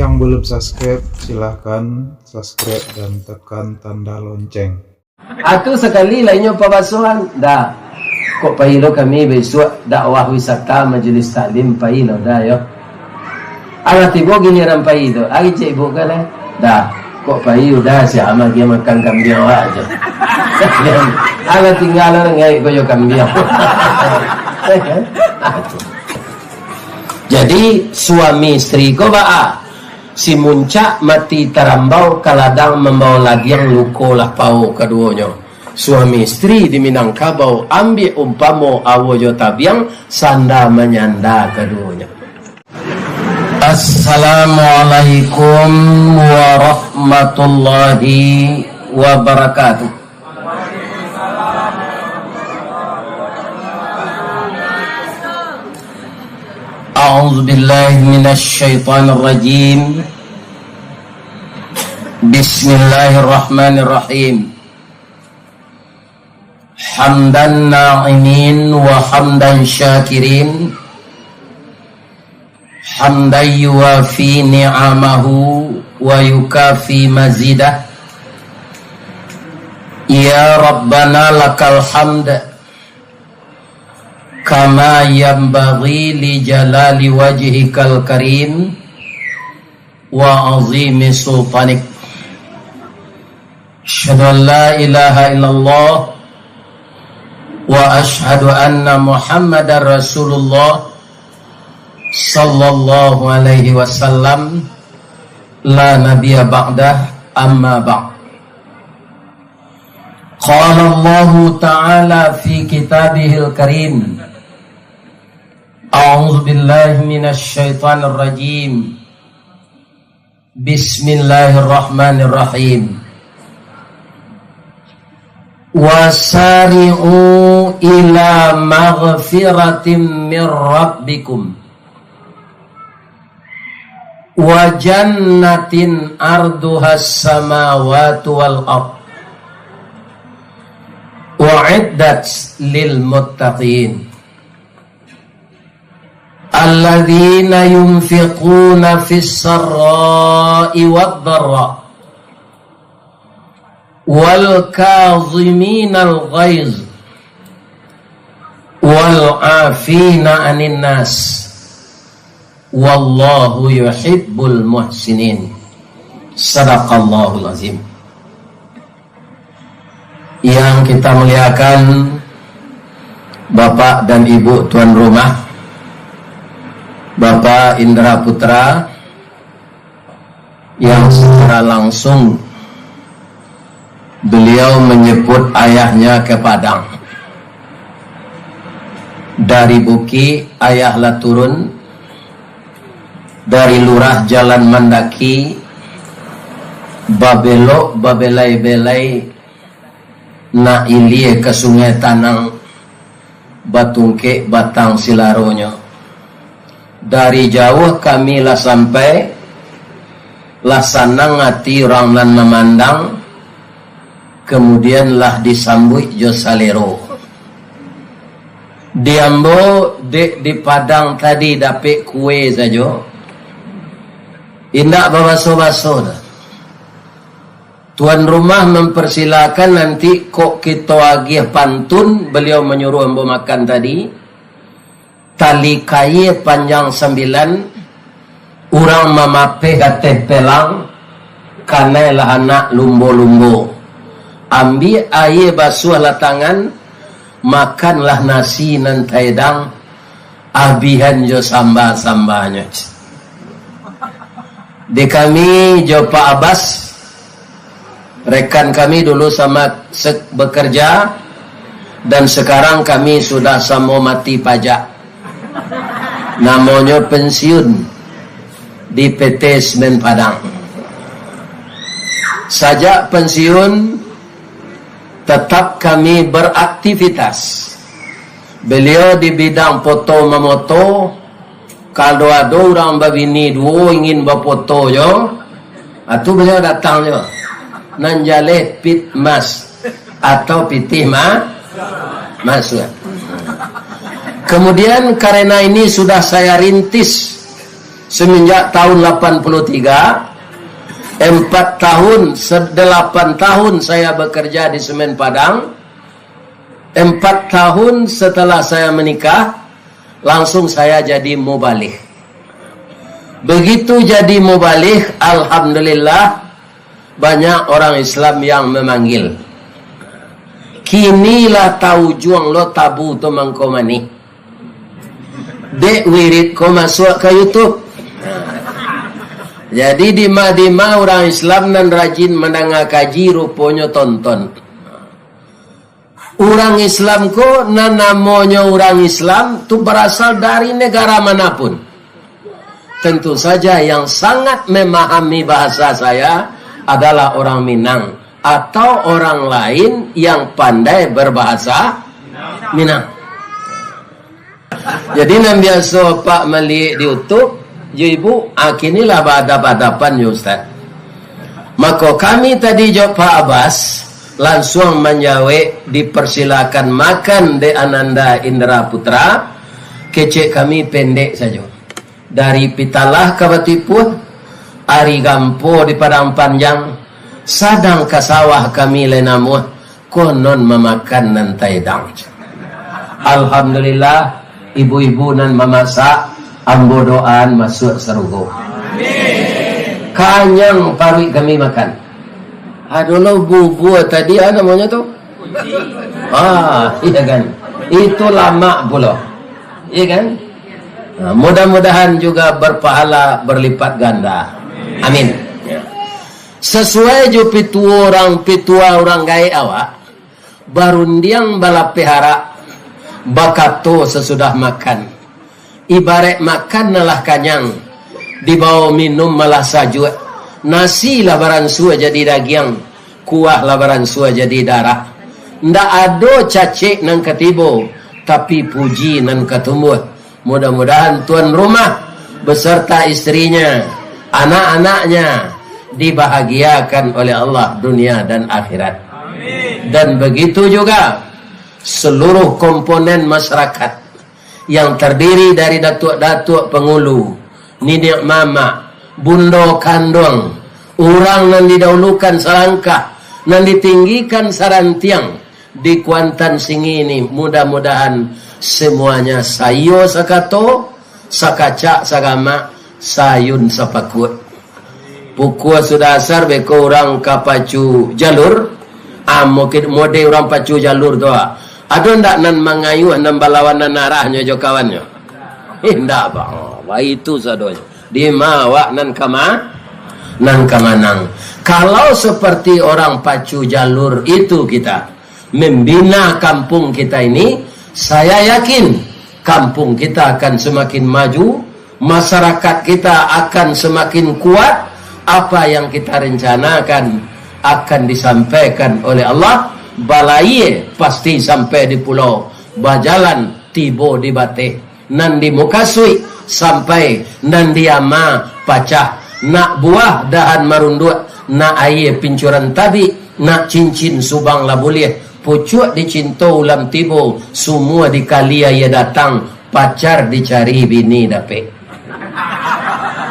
Yang belum subscribe, silahkan subscribe dan tekan tanda lonceng. Aku sekali lainnya pabasuhan, dah. Kok pahilo kami besok dakwah wisata majelis taklim pahilo dah yo. Anak ibu gini ram pahilo, agi cik ibu kan dah. Kok pahilo dah si amal dia makan kambing aja. Anak tinggal orang ngai koyo kambing. Jadi suami istri ko ba si muncak mati terambau kaladang membawa lagi yang luko lah pau keduanya. Suami istri di Minangkabau ambil umpamo awoyo tabiang sanda menyanda keduanya. Assalamualaikum warahmatullahi wabarakatuh. A'udzu billahi minasy syaithanir rajim. Bismillahirrahmanirrahim. Hamdan na'imin wa hamdan syakirin. Hamdan yuwafi ni'amahu wa yukafi mazidah. Ya Rabbana lakal hamd kama yanbaghi li jalali wajhikal karim wa azimi sultanik. Asyhadu an la ilaha illallah wa asyhadu anna Muhammadar Rasulullah sallallahu alaihi wasallam la nabiyya ba'dah amma ba'd. Qala Allah ta'ala fi kitabihil karim. A'udzu billahi minasy syaithanir rajim. Bismillahirrahmanirrahim. Wasari'u ila maghfiratin min rabbikum wa jannatin arduhas samawati wal ardh wa'iddat lil muttaqin alladzina yunfiquna fis sarra'i wad dharra wal kaziminal ghaiz wal 'afina 'anil nas wallahu yuhibbul muhsinin. Sadaqallahul azim. Yang kita muliakan Bapak dan Ibu tuan rumah, Bapak Indra Putra yang secara langsung beliau menyebut ayahnya ke Padang. Dari Buki ayahlah turun, dari Lurah Jalan Mandaki babelok babelai-belai na ilie ke Sungai Tanang Batungke Batang Silaronyo. Dari jauh kami lah sampai lah sanang ngati orang lan memandang, kemudian lah disambut jo salero. Diambo di Padang tadi dapet kue saja. Indak babaso-baso dah. Tuan rumah mempersilakan nanti kok kita agih pantun, beliau menyuruh ambo makan tadi. Tali kaye panjang 9, urang mamape kateh pelang, kanailah anak lumbo-lumbo. Ambil air basuh lah tangan, makanlah nasi nan taidang, abihan jo sambah-sambahnya. Di kami jo Pak Abbas, rekan kami dulu sama bekerja, dan sekarang kami sudah sama mati pajak. Namanya pensiun di PT Semen Padang. Sajak pensiun tetap kami beraktivitas. Beliau di bidang foto memoto. Kalau ada orang babini dua ingin berfoto yo, itu beliau datang yo. Nanjale pit mas atau pitih mas. Kemudian karena ini sudah saya rintis semenjak tahun 83, 8 tahun saya bekerja di Semen Padang. 4 tahun setelah saya menikah, langsung saya jadi mubaligh. Begitu jadi mubaligh, alhamdulillah banyak orang Islam yang memanggil. Kinilah tahu juang lo tabu to mangkomani. Dek wirid ko masuk ke YouTube. Jadi di Madinah orang Islam nan rajin mendengar kaji rupanya tonton. Orang Islam ko nan namanya orang Islam tu berasal dari negara manapun. Tentu saja yang sangat memahami bahasa saya adalah orang Minang atau orang lain yang pandai berbahasa Minang. Jadi nan biasa Pak Malik di YouTube, ya ibu, akinilah badap-badapan ya Ustaz. Maka kami tadi jawab Pak Abbas, langsung menjawab, dipersilakan makan de Ananda Indra Putra. Kecek kami pendek saja. Dari Pitalah ke Batiput, Ari Gampo di Padang Panjang, sadang ke sawah kami lenamuh, konon memakan nantai dang. Alhamdulillah, ibu-ibu nan memasak, ambo doaan masuk serugo. Kanyang parui kami makan. Aduh bubu tadi namanya tuh. Iya kan. Itu lama pula. Iya kan? Nah, mudah-mudahan juga berpahala berlipat ganda. Amin. Sesuai jo pitua orang gaya awak, barundiang balapehara bakato sesudah makan. Ibarat makan nalah kanyang, dibawa minum malah sajua. Nasi labaran sua jadi daging, kuah labaran sua jadi darah. Ndak ada cacik nang ketibo, tapi puji nang ketumbuh. Mudah-mudahan tuan rumah beserta istrinya, anak-anaknya dibahagiakan oleh Allah dunia dan akhirat. Dan begitu juga seluruh komponen masyarakat yang terdiri dari datuk-datuk pengulu, ninik mama, bundo kandung, orang yang didahulukan selangkah, yang ditinggikan sarantiang di Kuantan Singi ini. Mudah-mudahan semuanya sayo sakato, sakacak sagama, sayun sapakut. Pukul sudah asar beko orang kapacu jalur, mode orang pacu jalur doa. Ada ndak nan mangayuh nan balawan nan arahnya jo kawannya? Ndak bang, itu sadonya. Di mawak nan kamanang. Kalau seperti orang pacu jalur itu kita membina kampung kita ini, saya yakin kampung kita akan semakin maju, masyarakat kita akan semakin kuat. Apa yang kita rencanakan akan disampaikan oleh Allah. Balai pasti sampai di pulau, bajalan tibo di bate, nan di mukasui sampai nan di ama pacah, nak buah dahan marundut, nak air pincuran tabi, nak cincin subang labulih, pucuk dicinto ulam tibo, semua di kalia ia datang, pacar dicari bini dapet.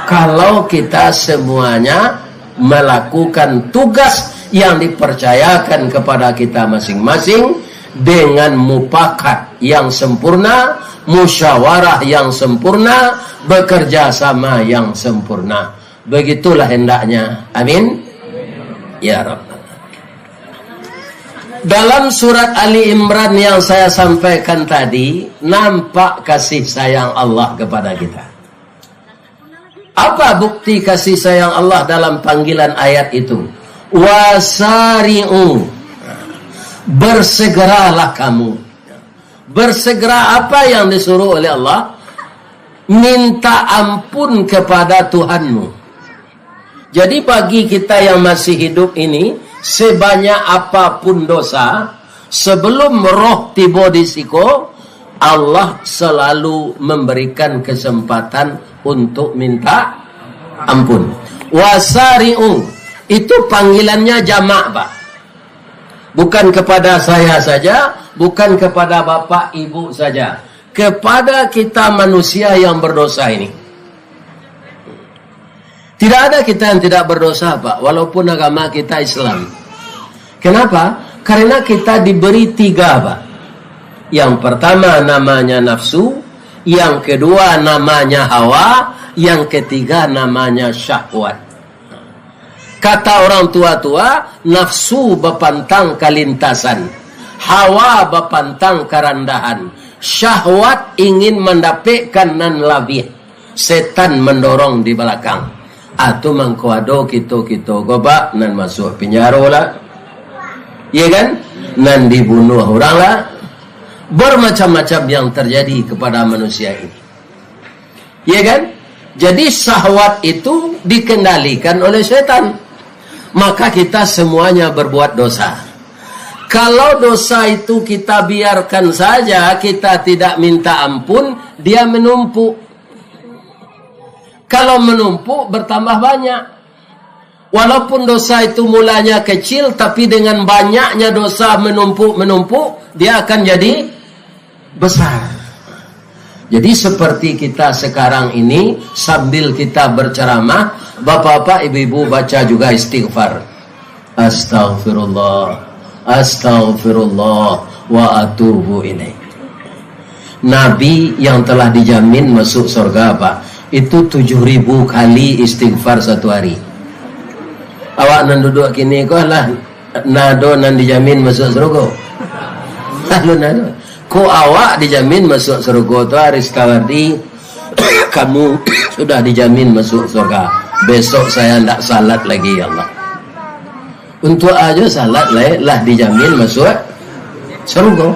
Kalau kita semuanya melakukan tugas yang dipercayakan kepada kita masing-masing dengan mufakat yang sempurna, musyawarah yang sempurna, bekerja sama yang sempurna. Begitulah hendaknya. Amin. Ya Rabb. Dalam surat Ali Imran yang saya sampaikan tadi, nampak kasih sayang Allah kepada kita. Apa bukti kasih sayang Allah dalam panggilan ayat itu? Wasari'u, bersegeralah kamu. Bersegera apa yang disuruh oleh Allah? Minta ampun kepada Tuhanmu. Jadi bagi kita yang masih hidup ini, sebanyak apapun dosa, sebelum roh tiba di siko, Allah selalu memberikan kesempatan untuk minta ampun. Wasari'u, itu panggilannya jamak, Pak. Bukan kepada saya saja, bukan kepada bapak ibu saja, kepada kita manusia yang berdosa ini. Tidak ada kita yang tidak berdosa, Pak, walaupun agama kita Islam. Kenapa? Karena kita diberi 3, Pak. Yang pertama namanya nafsu, yang kedua namanya hawa, yang ketiga namanya syahwat. Kata orang tua-tua, nafsu bepantang kalintasan, hawa bepantang kerendahan, syahwat ingin mendapatkan nan labih, setan mendorong di belakang. Atau mengkuado kita gobak nan masuk penjara lah, ya kan? Nan dibunuh orang lah. Bermacam-macam yang terjadi kepada manusia ini, ya kan? Jadi syahwat itu dikendalikan oleh setan. Maka kita semuanya berbuat dosa. Kalau dosa itu kita biarkan saja, kita tidak minta ampun, dia menumpuk. Kalau menumpuk bertambah banyak. Walaupun dosa itu mulanya kecil, tapi dengan banyaknya dosa menumpuk, dia akan jadi besar. Jadi seperti kita sekarang ini, sambil kita berceramah, bapak-bapak, ibu-ibu baca juga istighfar. Astaghfirullah, astaghfirullah, wa atubu ilaih. Nabi yang telah dijamin masuk surga, Pak, itu 7.000 kali istighfar satu hari. Awak nan duduk kini kau lah nado nan dijamin masuk surga. Lalu nado, kau awak dijamin masuk surga tu hari sekali kamu sudah dijamin masuk surga. Besok saya tidak salat lagi, ya Allah. Untuk aja salat lah dijamin masuk surga.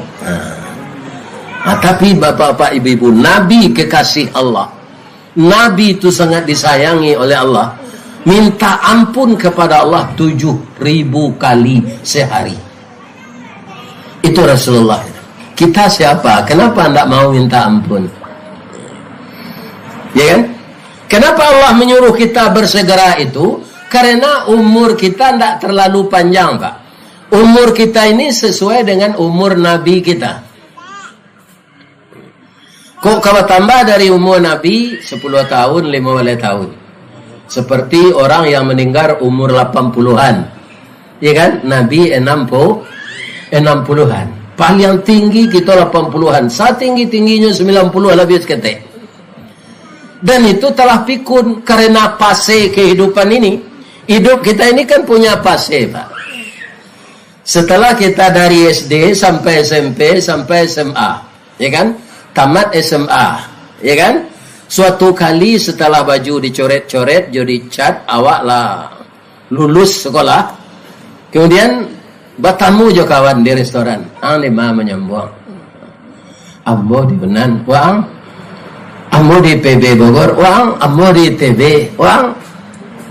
Tapi bapak-bapak, ibu-ibu, Nabi kekasih Allah, Nabi itu sangat disayangi oleh Allah, minta ampun kepada Allah 7.000 kali sehari. Itu Rasulullah. Kita siapa? Kenapa tidak mau minta ampun? Ya kan? Kenapa Allah menyuruh kita bersegera itu? Karena umur kita tidak terlalu panjang, Pak. Umur kita ini sesuai dengan umur Nabi kita. Kok kalau tambah dari umur Nabi 10 tahun, 15 tahun. Seperti orang yang meninggal umur 80-an. Ya kan? Nabi 60-an. Paling tinggi kita 80-an. Setinggi-tingginya 90 lebih seketik. Dan itu telah pikun karena fase kehidupan ini. Hidup kita ini kan punya fase, Pak. Setelah kita dari SD sampai SMP sampai SMA, ya kan? Tamat SMA, ya kan? Suatu kali setelah baju dicoret-coret jadi cat, awak lah lulus sekolah. Kemudian bertamu jo kawan di restoran. Lima menyambung. Ambo di Benan, wang. Ambo di PB Bogor, wang. Ambo di TB, wang.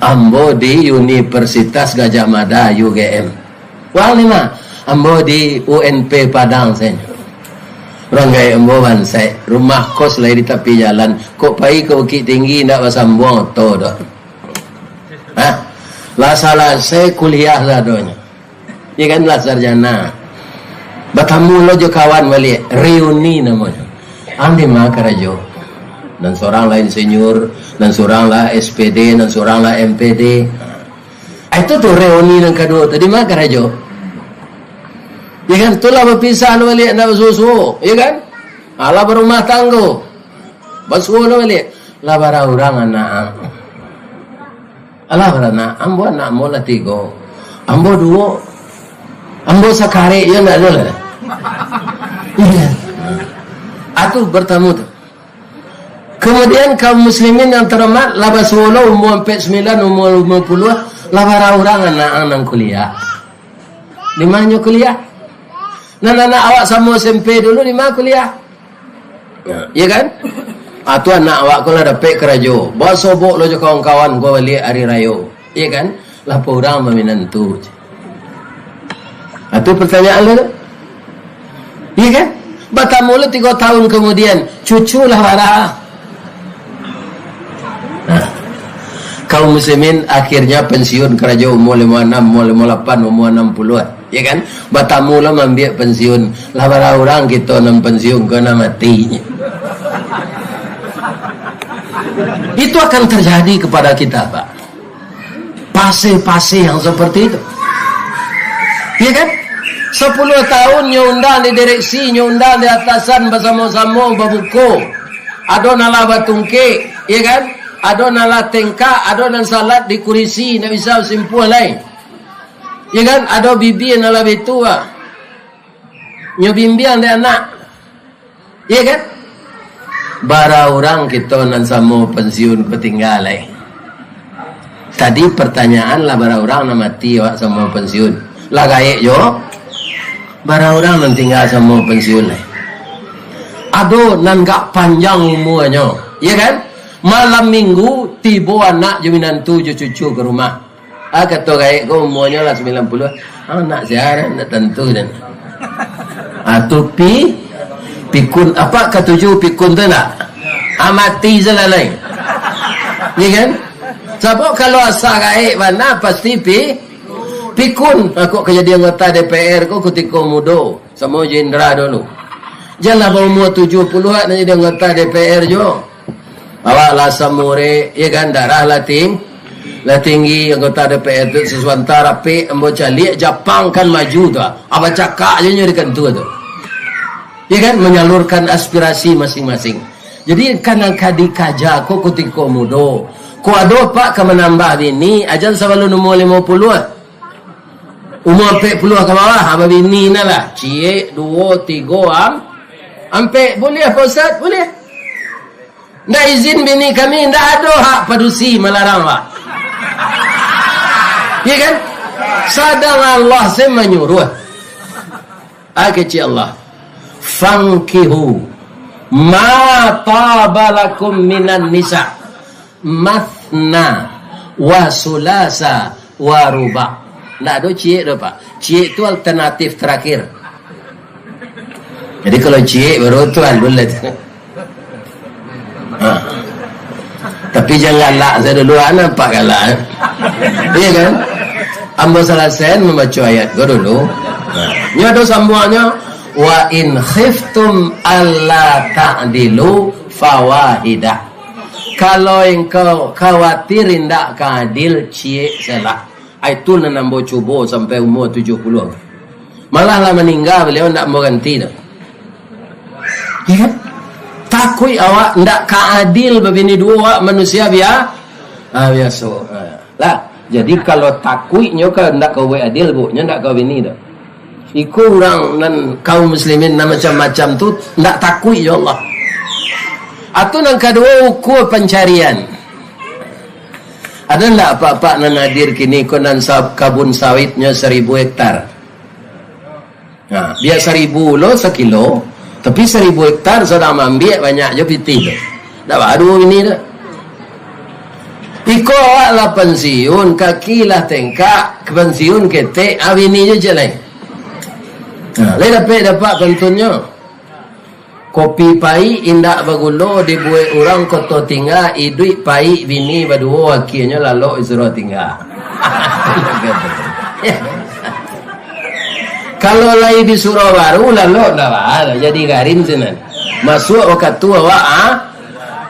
Ambo di Universitas Gajah Mada UGM, wang 5. Ambo di UNP Padang sen. Ranggai ambo bansai, rumah kos lah di tepi jalan. Kok pai ke Bukit Tinggi nak pasambung to dah. Lah salah saya kuliah lah donya. Ya kan lah sarjana. Bertamu lo jo kawan balik, reuni namanya. Andi makarajo. Dan seorang lain insinyur, dan seorang lah SPD, dan seorang lah MPD. Itu tuh reuni yang kedua tadi makarajo. Ya kan, itulah berpisah lo balik nak bersusu, ya kan? Ala berumah tangga, bersusu lo balik. Lah bara orang anak, ala bara anak, ambo anak mo lah 3, ambo 2, ambo sakare ya nak lo lah. Iya, atu bertamu tu. Kemudian kaum muslimin yang terhormat, lah bersusu umur 49, umur 50, lah bara orang anak kuliah. Di mana kuliah? Anak awak sama SMP dulu di mana kuliah? Ya kan? Atau anak awak kalau dapat kerja, bawa sobok lo je kawan-kawan gua balik hari raya. Ya kan? Lah orang meminantu. Atau pertanyaan lo? Ya kan? Bertamu lo 3 tahun kemudian, cucu lah marah. Kaum muslimin akhirnya pensiun kerja umur 56, umur 58, umur 60-an. Ya kan? Bertamu lah ambil pensiun. Lah bara orang kita nam pensiun kena mati. Itu akan terjadi kepada kita, Pak. pasir-pasir yang seperti itu. Ya kan? 10 tahun nyundang di direksi, nyundang di atasan bersama-sama berbuku. Ada nala batungke, ya kan? Ada nala tengka, ada nala salat di kurisi, nak bisa simpul lain. Ya kan? Ada bibi nala betua. Nyo bimbiang dia anak. Ya kan? Bara orang kita nan sama pensiun ketinggal lain. Tadi pertanyaan lah bara orang nak mati awak sama pensiun. Lah gaek yo. Bara orang nan tinggal sama pensiun lain. Aduh nan gak panjang umurnya. Ya kan? Malam minggu tiba anak jaminan tu cucu ke rumah. Kata gaek ko umurnya lah 90. Anak siaran nak tentu dan. Atau pikun apa ketujuh pikun tu nak amati selalai. Ni kan? Sebab kalau asal gaib mana pasti pikun. Aku kerja di anggota DPR ko ketika muda sama jenderal dulu. Janganlah berumur 70-an jadi anggota DPR jo. Awak lah samure, ya kan, darah lah tinggi anggota DPR tu sesuatu rapi ambo calik Jepang kan maju tu. Apa cakap je nyurikan tu tu. Ya kan, menyalurkan aspirasi masing-masing. Jadi kadang kadi kaja ko ketika muda. Ko ada pak ke menambah bini, ajan sebelum umur 50. Umur 40 ke bawah, apa bini na lah. Cie 2 3 ampe boleh apa Ustaz? Boleh. Ndak izin bini kami, ndak ada hak padusi melarang pak. Ya kan? Sadang Allah saya menyuruh. Kecil Allah. Fankihu ma tabalakum minan nisa mathna wa sulasa wa ruba. Ndak ada cik dah pak. Cik tu alternatif terakhir. Jadi kalau cik baru tu albulat. Tapi janganlah saya dulu nampak galak. Iya kan? Ambo selesai membaca ayat gua dulu. Ini ada sambungannya. Wa in khiftum alla ta'dilu fawahidah. Kalau engkau khawatir tidak keadil, cie salah. Itu nambo cuba sampai umur 70. Malah lah meninggal beliau tidak mau ganti dah. Ya kan? Takut awak tidak keadil begini dua manusia biasa. Lah, jadi kalau takutnya kau tidak kau adil bu, nya tidak kau bini dah. Iku orang dan kaum muslimin dan macam-macam tu tidak takut ya Allah. Atau yang kedua ukur pencarian. Ada tidak apa-apa nan hadir kini konan kabun sawitnya 1000 hektar. Nah, dia 1000 lo sekilo, tapi 1000 hektar sudah ambil banyak je piti. Dah baru ini dah. Iko awak lah pensiun, kaki lah tengkak, pensiun ketek, awini je jalan. Lain dapat pentunnya. Kopi pai indak bagulo dibuat orang koto tinggal, idui pai bini berdua akhirnya lalu isro tinggal. Kalau lagi di surau baru lalu dah ada jadi garim sana. Masuk waktu tua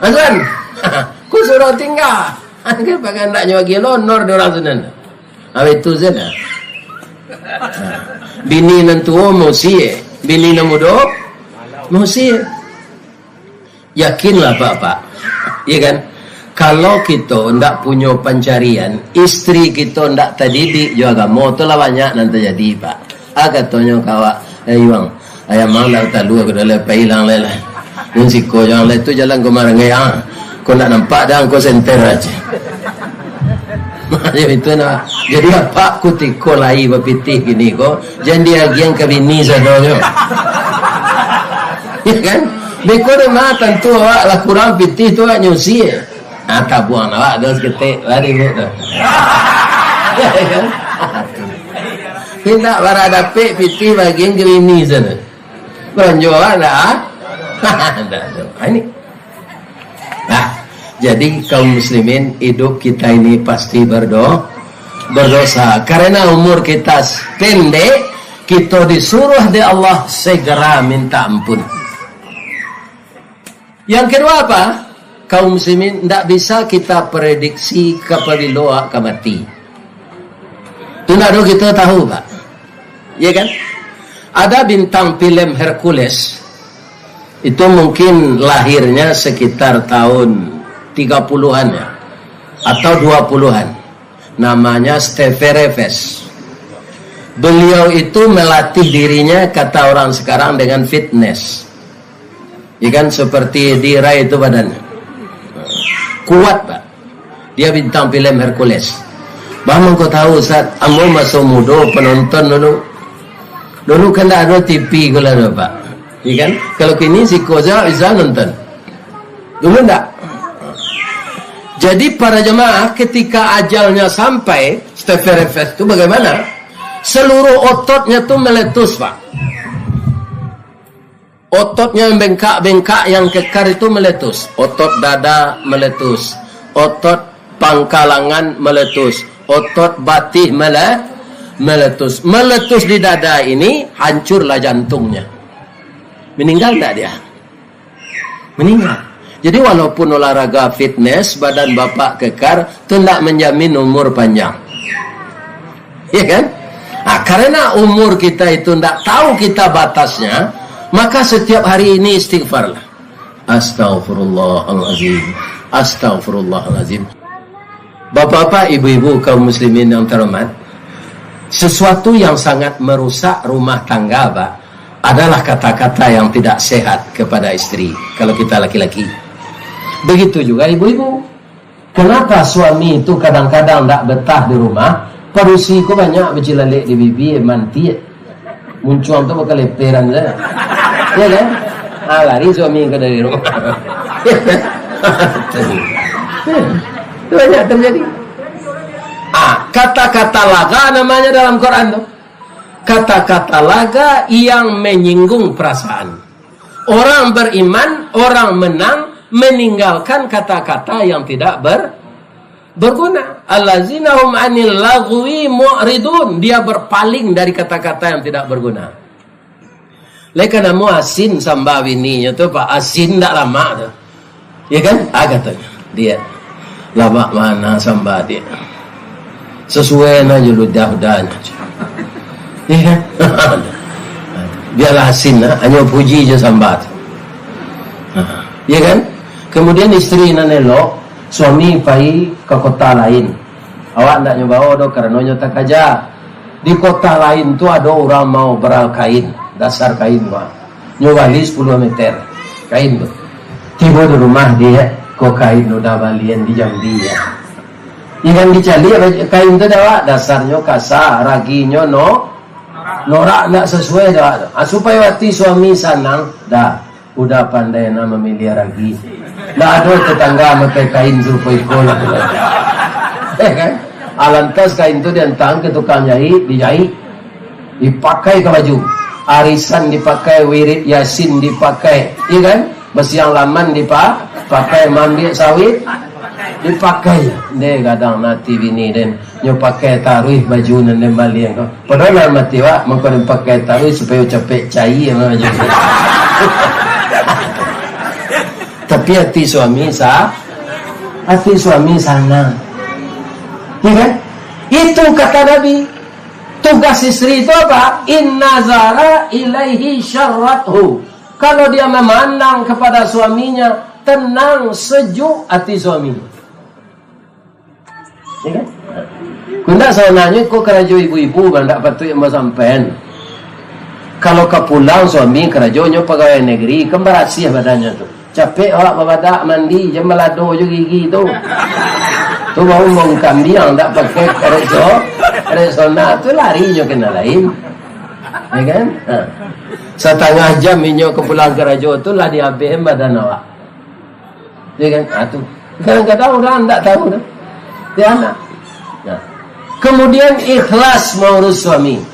Azan. Ku surau tinggal. Kan pakai ndaknya lagi lonor di orang sana. Itu sana. Bini nantua musi, bini namudo musi. Yakinlah Bapak, ya kan? Kalau kita ndak punya pencarian, istri kita ndak terdidik juga agama, tu lah banyak nanti jadi Pak. Katanya kawak, Iwang, ayam mang dah talu aku dah lepas hilang lelah. Kunci ko jangan le tu jalan ko marangai kau nak nampak dah kau senter aja. Macam itu nak. Jadi apa aku tiko lai berpitih gini ko. Jangan dia yang kebini sadonyo. Ya kan? Beko de mah tentu awak lah kurang pitih tu awak nyusi. Tak buang awak dos ketik lari buat. Ya kan? Kita barada pe pitih bagian kebini sana. Beranjuan dah. Ini. Nah, jadi kaum muslimin hidup kita ini pasti berdosa karena umur kita pendek. Kita disuruh di Allah segera minta ampun. Yang kedua apa? Kaum muslimin tidak bisa kita prediksi kapan doa akan mati. Tunda do kita tahu Pak, ya kan? Ada bintang film Hercules, itu mungkin lahirnya sekitar tahun 30-an ya, atau 20-an. Namanya Steve Reves. Beliau itu melatih dirinya, kata orang sekarang, dengan fitness. Ya kan, seperti Dira itu badannya. Kuat Pak. Dia bintang film Hercules. Bahkan kau tahu Ustaz, amu masuk muda penonton dulu. Dulu kan tak ada TV kalau ada Pak. Ya kan? Kalau kini si Koza bisa nonton. Dulu enggak. Jadi para jemaah ketika ajalnya sampai, Steve Reves itu bagaimana? Seluruh ototnya tuh meletus Pak. Ototnya yang bengkak-bengkak yang kekar itu meletus. Otot dada meletus. Otot pangkalangan meletus. Otot batih meletus. Meletus di dada ini, hancurlah jantungnya. Meninggal tak dia? Meninggal. Jadi walaupun olahraga fitness, badan bapak kekar, itu tidak menjamin umur panjang. Ya kan? Nah, karena umur kita itu tidak tahu kita batasnya, maka setiap hari ini istighfarlah. Astaghfirullahaladzim. Astaghfirullahaladzim. Bapak-bapak, ibu-ibu, kaum muslimin yang terhormat, sesuatu yang sangat merusak rumah tangga Pak, adalah kata-kata yang tidak sehat kepada istri, kalau kita laki-laki. Begitu juga ibu-ibu. Kenapa suami itu kadang-kadang tidak betah di rumah? Parusi ko banyak bercilalek di bibi manti. Muncul tu bakal leperan saja. Ya kan? Lari suami ke dari rumah. Itu banyak terjadi. Kata-kata laga namanya dalam Quran tu. Kata-kata laga yang menyinggung perasaan. Orang beriman, orang menang, meninggalkan kata-kata yang tidak berguna. Allazina hum 'anil lagwi mu'ridun. Dia berpaling dari kata-kata yang tidak berguna. Leka namu asin samba bininya tu Pak, asin tak lama tu. Ya kan? Katanya dia lama mana samba dia. Sesuai na juludah-udahnya. Ya kan? Biarlah asin hanya puji je samba tu. Ya kan? Kemudian istri nanelo, suami pai ke kota lain. Awak nak nyoba do karena nyota kaja. Di kota lain tu ada orang mau beral kain, dasar kain Pak. Nyobali 10 meter kain tu. Tiba di rumah dia, kok kain udah balian di Jambi ya. Ikan dicari kain tu dah dasarnya kasar, raginya norak nak sesuai dah. Supaya hati suami senang dah. Udah pandai nak memilih ragi. Nggak ada tetangga pakai kain serupai kola. Kan? Alantas kain itu diantang ke tukang jahit, dijahit, dipakai ke baju. Arisan dipakai, wirid yasin dipakai, iya kan? Besiang laman dipakai, mandi sawit dipakai. Dia kadang nanti bini dan nyo pakai taruh baju nan balian kau. Padahal mati wak, mengkau pakai taruh supaya capek cair baju. Tapi hati suami sana. Ya kan? Itu kata Nabi. Tugas istri itu apa? Inna zara ilaihi syarrathu. Kalau dia memandang kepada suaminya, tenang, sejuk hati suaminya. Ya kan? Kunda saya nanya, kok kerajo ibu-ibu bandak patut yang sampean. Kalau ke pulang suami kerajonya pegawai negeri, kembarasih badannya tu. Capek awak babadak mandi, jam melado je gigi tu. Tu baru mengkam dia tak pakai resona tu lari je kena lain. Ya kan? Setengah jam inyo ke pulang kerajo tu lah dihabis badan awak. Ya kan? Tu. Kadang-kadang orang tak tahu dah. Dia anak. Kemudian ikhlas mengurus suami.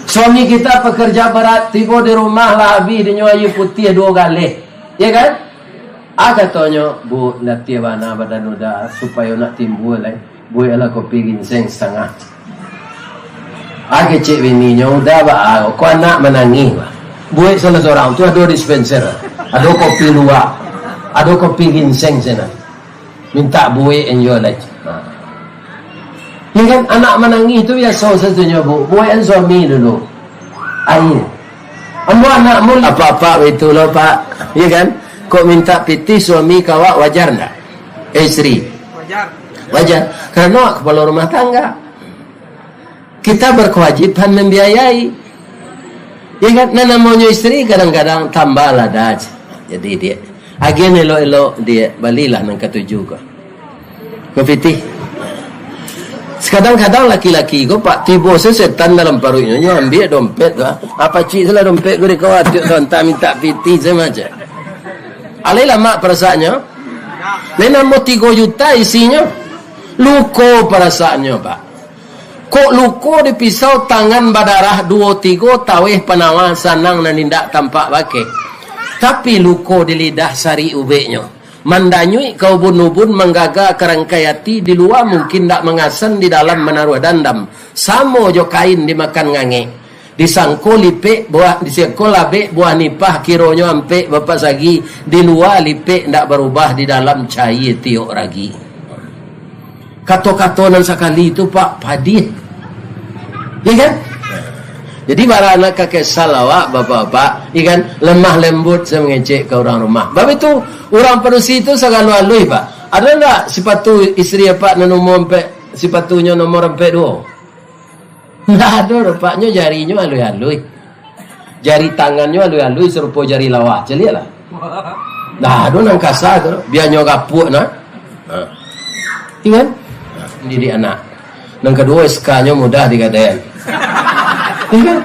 Suami kita pekerja berat, tiba di rumah lah habis dia ayu putih 2 kali. Ya kan? Katanya, Bu, latih mana badan udah supaya nak timbul Bu ialah kopi ginseng setengah. Cik bininya udah kau anak menangis. Bu salah seorang tu ada dispenser, ada kopi luwak, ada kopi ginseng sana. Minta Bu enjoy lagi. Ya kan, anak menangis itu biasa satunya bu. Buat suami dulu. Air. Ambo anak mul apa-apa itu loh pak. Ya kan? Kok minta piti suami kawak wajar enggak? Istri. Wajar. Karena kepala rumah tangga. Kita berkewajiban membiayai. Ya kan? Nah namanya istri kadang-kadang tambah lah dah. Jadi dia agen elo-elo dia balilah nang ketujuh ko. Ko piti. Kadang-kadang laki-laki ko pak tiba setan dalam perutnya ambil dompet ko. Apa cik salah dompet ko kau atuk tak minta piti semacam. Alailah mak perasaannya. Lain mau 3 juta isinya. Luko perasaannya pak. Kok luko di pisau tangan badarah 2-3 taweh penawah sanang dan tindak tampak pakai. Tapi luko di lidah sari ubeknya. Mandanyui kau bunubun menggaga kerangkayati di luar mungkin tak mengasan di dalam menaruh dandam. Samo jo kain dimakan ngange. Disangko lipe buah disangko labe buah nipah kironyo ampe bapak sagi di luar lipe ndak berubah di dalam cair tiok ragi. Kato-katonan sekali itu pak padih. Ya kan? Jadi para anak kakek salawak bapak-bapak, ikan lemah lembut saya mengecek ke orang rumah. Sebab itu orang perusi itu sangat alui pak. Ada enggak sepatu istri pak nomor empat, sepatunya nomor 42? Enggak ada, rupanya jarinya alui-alui. Jari tangannya alui-alui serupa jari lawak. Celialah. Nah, ada nang kasar tu, biarnya kapuk nah. Ikan? Mendidik anak. Yang kedua SK-nya mudah dikatakan. Iya.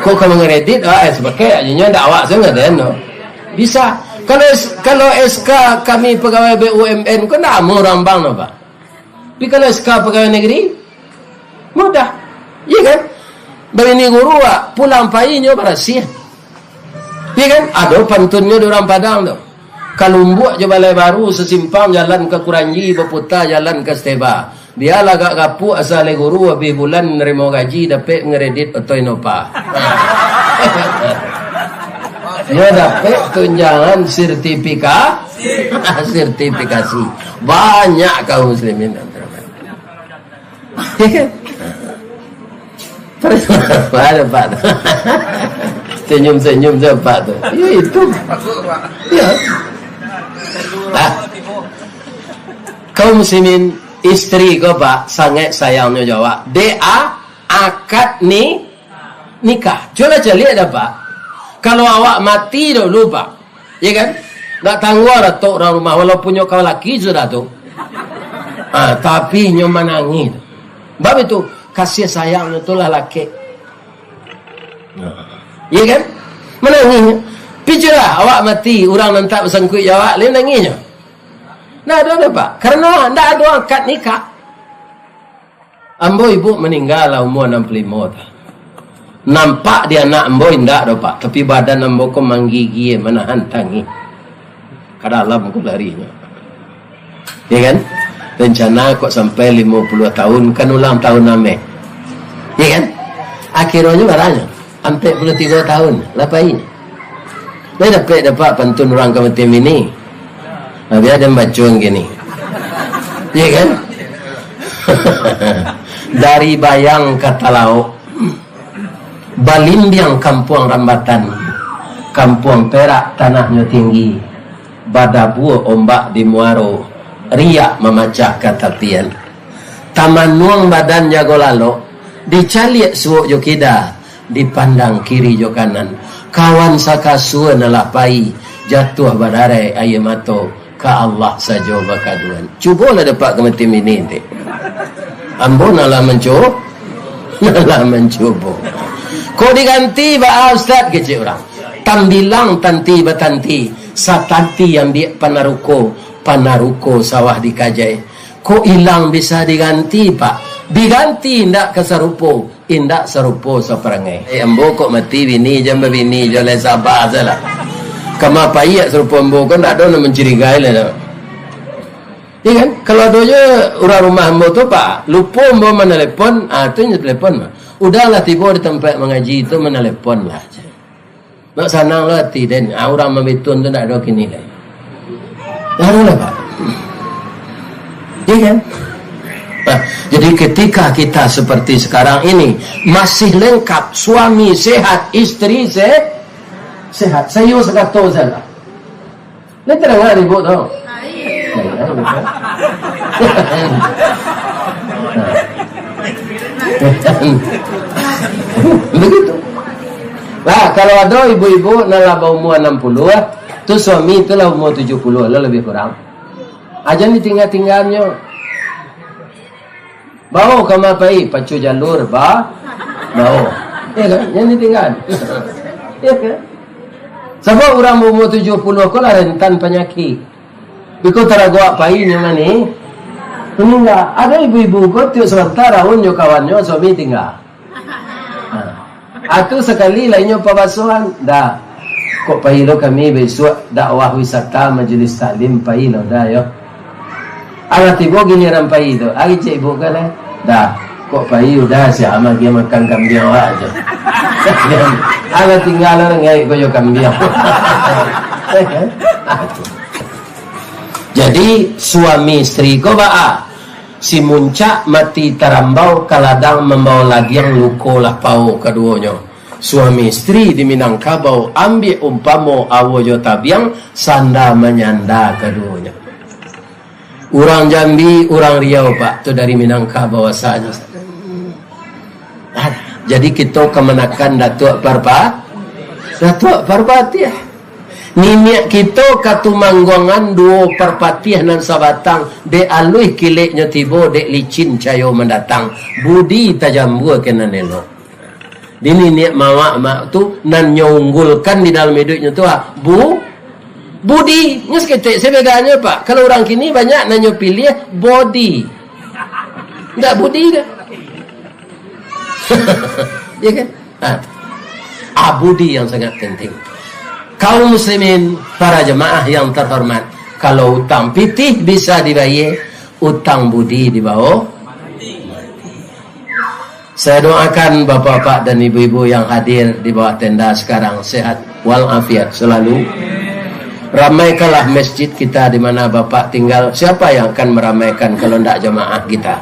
Kok kalau ngeredit sebagai aja ndak awak saya ngaden no. Bisa. Kalau SK kami pegawai BUMN kan ndak mau rambang no, Pak. Tapi kalau SK pegawai negeri mudah. Iya kan? Bini guru pulang paginya berasia. Iya kan? Ada pantunnya di orang Padang tuh. Kalumbuk je Balai Baru sesimpang jalan ke Kuranji berputar jalan ke Steba. Biarlah gak kapu asal guru habis bulan nerima gaji dapat ngeredit atau inopa. Dia dapat tunjangan sertifikasi. Banyak kaum muslimin ada Pak. Senyum-senyum siapa tu? Ya itu. Ya. Kaum muslimin istri ko pak sangat sayangnya jawab dia akad nikah. Coba lihat dah pak. Kalau awak mati dulu pak, ya kan? Tak tangguh atau orang rumah walaupun kau laki sudah tu. Tapi nyo menangis. Bab itu kasih sayang itulah laki. Ya kan? Menangis. Pijulah awak mati orang nantak bersangkut jawab lain nangisnya. Nah ada pak, karena tidak ada akad nikah. Ambo ibu meninggal umur 65 Nampak dia anak ambo tidak ada pak, tapi badan ambo ko menggigih menahan tangis. Ke dalam ko larinya. Ya kan? Rencana kok sampai 50 tahun kan ulang tahun name. Ya kan? Akhirnya barangnya sampai 43 tahun lapai. Dia dapat pantun orang kemetim ini. Nabi ada bacaan gini. Ya kan? Dari bayang kata lauk, Balimbiang kampung Rambatan, kampung Perak tanahnya tinggi, badabu ombak di Muaro, riak memacah katapian. Taman nuang badan jago lalo, dicaliak suuk jokida, dipandang kiri jo kanan. Kawan sakasua nalapai, jatuh badare ayemato. Ka Allah saja bakaduan. Cubalah dapat kemetim ini. Ambo nalah mencoba. Kau diganti ba ustaz kecil orang. Tambilang tanti batanti. Satanti yang dia panaruko sawah dikajai. Kau hilang bisa diganti pak. Diganti ndak kesarupo. Indak sarupo saperangai. Ambo kok mati bini jamba bini jole sabar salah. Kama payak serupa ambo kan tak ada nak mencurigai lah. Ya kan? Kalau adanya orang rumah ambo tu pak, lupa ambo menelepon, tu yang telepon mah. Udahlah tiba di tempat mengaji itu menelepon lah. Nak sanang lah tidak. Orang membetun tu tak ada kini lah. Lalu lah pak. Ya kan? Jadi ketika kita seperti sekarang ini masih lengkap, suami sehat, istri sehat. Saya sekata saja. Ini terang ribut tau. Begitu. Nah, kalau ada ibu-ibu nalaba umur 60 tu suami tu lah umur 70 lah lebih kurang. Aja ni tinggal-tinggalnya. Bawa ke mapai pacu jalur bawa. Ya kan? Yang ni tinggal. Ya kan? Sebab orang umur 70 ko lah rentan penyakit. Biko taragwa pai ni mani. Meninggal. Ada ibu-ibu ko tiap sementara unyo kawannya suami tinggal. Aku sekali lainnya pabasuhan dah. Kok pahilo kami besok dakwah wisata majelis taklim pahilo dah yo. Anak ibu gini rampai itu. Agi cik ibu kan dah. Kok pahilo dah si amak dia makan kambing aja. Anak tinggal orang ngai koyo kambing. Jadi suami istri ko ba si muncak mati terambau kaladang membawa lagi yang luko lah pau keduanya. Suami istri di Minangkabau ambil umpamo awojo tabiang sanda menyanda keduanya. Orang Jambi, orang Riau Pak, tu dari Minangkabau asalnya. Jadi kita kemenakan Datuk Parpati. Niniak kita katumanggongan dua perpatiah nan sabatang de alui kileknya tibo de licin cayo mendatang budi tajambua kena nelo. Di niniak mak tu nan nyunggulkan di dalam hidupnya tu budi. Nyes ketek sebedanya Pak. Kalau orang kini banyak nanyo pilih body. Enggak budi dah. Ya kan? Budi yang sangat penting. Kaum muslimin, para jemaah yang terhormat, kalau utang pitih bisa dibayar, utang budi di bawah. Saya doakan bapak-bapak dan ibu-ibu yang hadir di bawah tenda sekarang sehat walafiat selalu. Ramaikanlah masjid kita di mana bapak tinggal. Siapa yang akan meramaikan kalau tidak jemaah kita?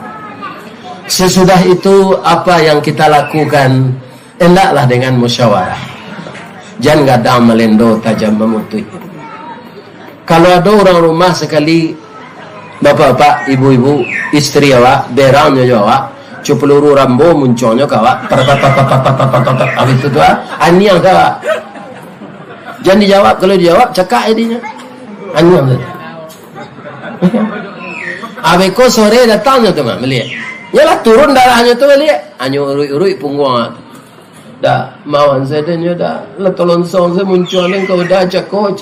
Sesudah itu apa yang kita lakukan, hendaklah dengan musyawarah. Jangan gadang melendo tajam memutui. Kalau ada orang rumah sekali, bapak-bapak, ibu-ibu, istri awak, berangnya awak, peluru rambo munculnya kawak, itu tu aniang kawak. Jangan dijawab, kalau dijawab cakap edinya. Aniang tu. Abeko sore datangnya tu mah melihat. Yalah turun darahnya tu melihat. Anyo urui-urui punggung. Dah mawan sedenya dah letolon song saya muncul engkau dah cakoj.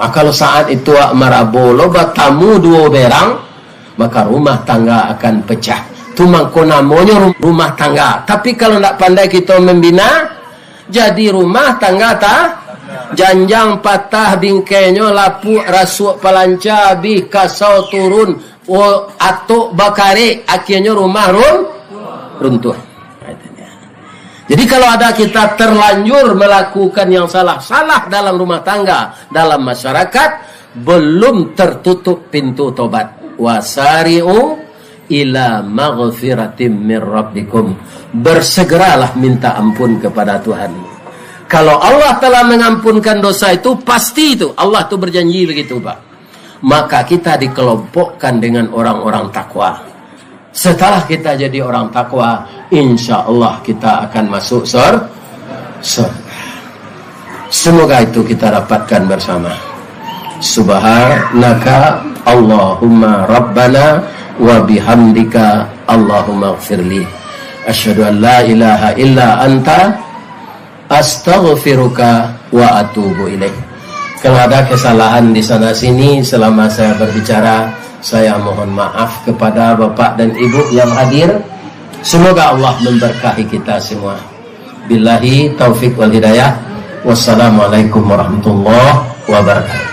Kalau saat itu marabolo batamu dua berang, maka rumah tangga akan pecah. Tu mangko namanya rumah tangga. Tapi kalau tak pandai kita membina, jadi rumah tangga tak janjang patah bingkainya lapu rasuk palanca bi kasau turun atuk bakare akhirnya rumah runtuh. Jadi kalau ada kita terlanjur melakukan yang salah dalam rumah tangga, dalam masyarakat, belum tertutup pintu tobat. Wasari'u ila maghfiratim min rabbikum. Bersegeralah minta ampun kepada Tuhan. Kalau Allah telah mengampunkan dosa itu, pasti itu. Allah itu berjanji begitu, Pak. Maka kita dikelompokkan dengan orang-orang takwa. Setelah kita jadi orang takwa, insya Allah kita akan masuk surga. Semoga itu kita dapatkan bersama. Subhanaka Allahumma Rabbana wa bihamdika Allahumma gfirli. Asyhadu an la ilaha illa anta astaghfiruka wa atubu ilaih. Kalau ada kesalahan di sana sini selama saya berbicara, saya mohon maaf kepada bapak dan ibu yang hadir. Semoga Allah memberkahi kita semua. Billahi taufik wal hidayah. Wassalamualaikum warahmatullahi wabarakatuh.